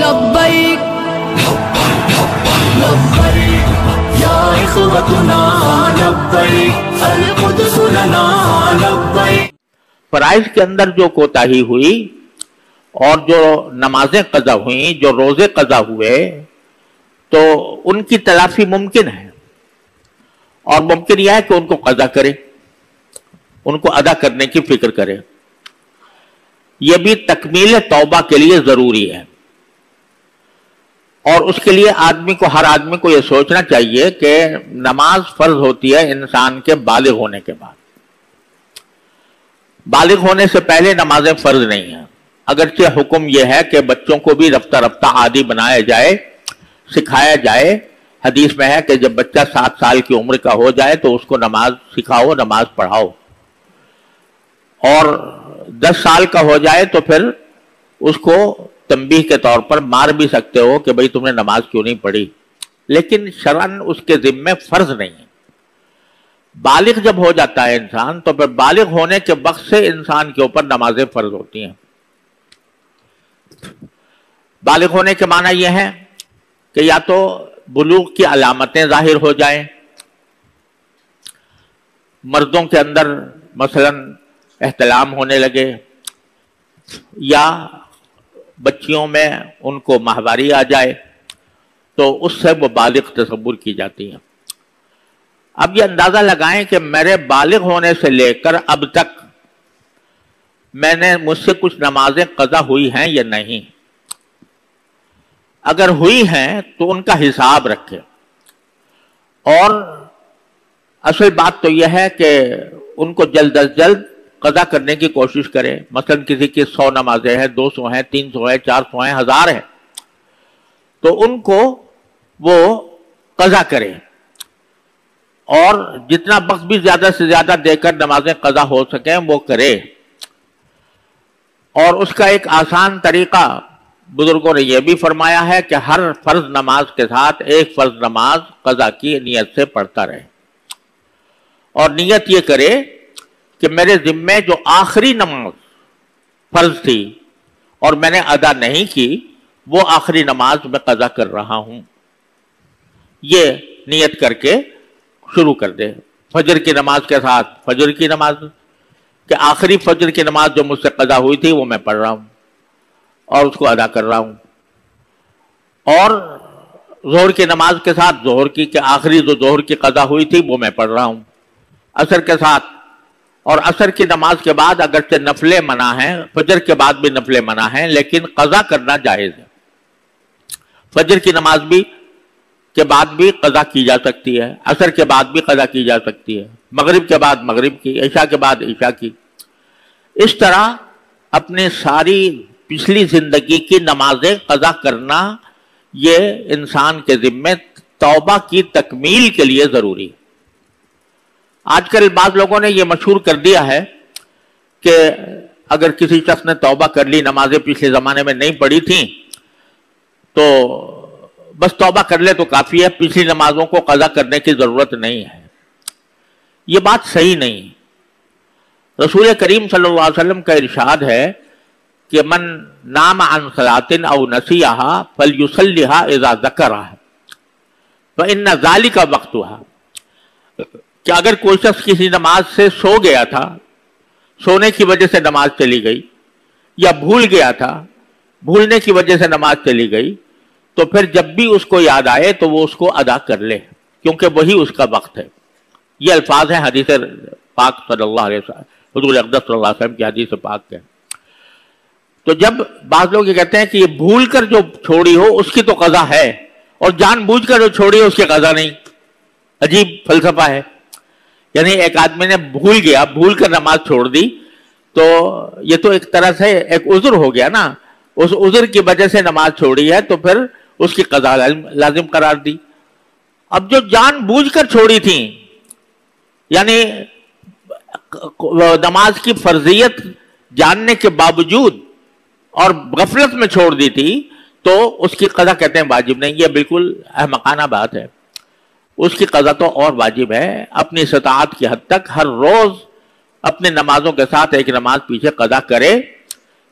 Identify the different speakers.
Speaker 1: لبیک لبیک یا اخوتنا لبیک القدس لنا لبیک۔
Speaker 2: فرائض کے اندر جو کوتاہی ہوئی اور جو نمازیں قضا ہوئیں، جو روزے قضا ہوئے، تو ان کی تلافی ممکن ہے، اور ممکن یہ ہے کہ ان کو قضا کرے، ان کو ادا کرنے کی فکر کرے۔ یہ بھی تکمیل توبہ کے لیے ضروری ہے، اور اس کے لیے ہر آدمی کو یہ سوچنا چاہیے کہ نماز فرض ہوتی ہے انسان کے بالغ ہونے کے بعد۔ بالغ ہونے سے پہلے نمازیں فرض نہیں ہیں، اگرچہ حکم یہ ہے کہ بچوں کو بھی رفتہ رفتہ عادی بنایا جائے، سکھایا جائے۔ حدیث میں ہے کہ جب بچہ 7 سال کی عمر کا ہو جائے تو اس کو نماز سکھاؤ، نماز پڑھاؤ، اور 10 سال کا ہو جائے تو پھر اس کو تنبیہ کے طور پر مار بھی سکتے ہو کہ بھئی تم نے نماز کیوں نہیں پڑھی، لیکن شرعاً اس کے ذمے فرض نہیں ہے۔ بالغ جب ہو جاتا ہے انسان تو پھر بالغ ہونے کے وقت سے انسان کے اوپر نمازیں فرض ہوتی ہیں۔ بالغ ہونے کے معنی یہ ہے کہ یا تو بلوغ کی علامتیں ظاہر ہو جائیں، مردوں کے اندر مثلا احتلام ہونے لگے، یا بچیوں میں ان کو ماہواری آ جائے، تو اس سے وہ بالغ تصور کی جاتی ہیں۔ اب یہ اندازہ لگائیں کہ میرے بالغ ہونے سے لے کر اب تک مجھ سے کچھ نمازیں قضا ہوئی ہیں یا نہیں۔ اگر ہوئی ہیں تو ان کا حساب رکھے، اور اصل بات تو یہ ہے کہ ان کو جلد از جلد قضا کرنے کی کوشش کرے۔ مثلا کسی کی 100 نمازیں ہیں، 200 ہیں، 300 ہیں، 400 ہیں، 1000 ہیں، تو ان کو وہ قضا کرے، اور جتنا وقت بھی زیادہ سے زیادہ دے کر نمازیں قضا ہو سکیں وہ کرے۔ اور اس کا ایک آسان طریقہ بزرگوں نے یہ بھی فرمایا ہے کہ ہر فرض نماز کے ساتھ ایک فرض نماز قضا کی نیت سے پڑھتا رہے، اور نیت یہ کرے کہ میرے ذمے جو آخری نماز فرض تھی اور میں نے ادا نہیں کی، وہ آخری نماز میں قضا کر رہا ہوں، یہ نیت کر کے شروع کر دے۔ فجر کی نماز کے ساتھ فجر کی نماز، کہ آخری فجر کی نماز جو مجھ سے قضا ہوئی تھی وہ میں پڑھ رہا ہوں اور اس کو ادا کر رہا ہوں، اور ظہر کی نماز کے ساتھ ظہر کی، کہ آخری جو ظہر کی قضا ہوئی تھی وہ میں پڑھ رہا ہوں، عصر کے ساتھ، اور عصر کی نماز کے بعد اگرچہ نفلیں منع ہیں، فجر کے بعد بھی نفلیں منع ہیں، لیکن قضا کرنا جائز ہے۔ فجر کی نماز بھی کے بعد بھی قضا کی جا سکتی ہے، عصر کے بعد بھی قضا کی جا سکتی ہے، مغرب کے بعد مغرب کی، عشاء کے بعد عشاء کی۔ اس طرح اپنی ساری پچھلی زندگی کی نمازیں قضا کرنا یہ انسان کے ذمے توبہ کی تکمیل کے لیے ضروری ہے۔ آج کل بعض لوگوں نے یہ مشہور کر دیا ہے کہ اگر کسی شخص نے توبہ کر لی، نمازیں پچھلے زمانے میں نہیں پڑھی تھیں، تو بس توبہ کر لے تو کافی ہے، پچھلی نمازوں کو قضا کرنے کی ضرورت نہیں ہے۔ یہ بات صحیح نہیں۔ رسول کریم صلی اللہ علیہ وسلم کا ارشاد ہے کہ من نام عن صلاۃ او نسیھا فلیصلیھا اذا ذکرھا فإن ذلک وقتھا، کہ اگر کوئی شخص کسی نماز سے سو گیا تھا، سونے کی وجہ سے نماز چلی گئی، یا بھول گیا تھا، بھولنے کی وجہ سے نماز چلی گئی، تو پھر جب بھی اس کو یاد آئے تو وہ اس کو ادا کر لے، کیونکہ وہی اس کا وقت ہے۔ یہ الفاظ ہیں حدیث پاک صلی اللہ علیہ وسلم، حضور اقدس صلی اللہ علیہ وسلم کی حدیث پاک کے۔ تو جب بعض لوگ یہ کہتے ہیں کہ یہ بھول کر جو چھوڑی ہو اس کی تو قضا ہے، اور جان بوجھ کر جو چھوڑی ہو اس کی قضا نہیں، عجیب فلسفہ ہے۔ یعنی ایک آدمی نے بھول کر نماز چھوڑ دی، تو یہ تو ایک طرح سے ایک عذر ہو گیا نا، اس عذر کی وجہ سے نماز چھوڑی ہے تو پھر اس کی قضا لازم قرار دی۔ اب جو جان بوجھ کر چھوڑی تھیں، یعنی نماز کی فرضیت جاننے کے باوجود اور غفلت میں چھوڑ دی تھی، تو اس کی قضا کہتے ہیں واجب نہیں۔ یہ بالکل احمقانہ بات ہے، اس کی قضا تو اور واجب ہے۔ اپنی استطاعت کی حد تک ہر روز اپنے نمازوں کے ساتھ ایک نماز پیچھے قضا کرے،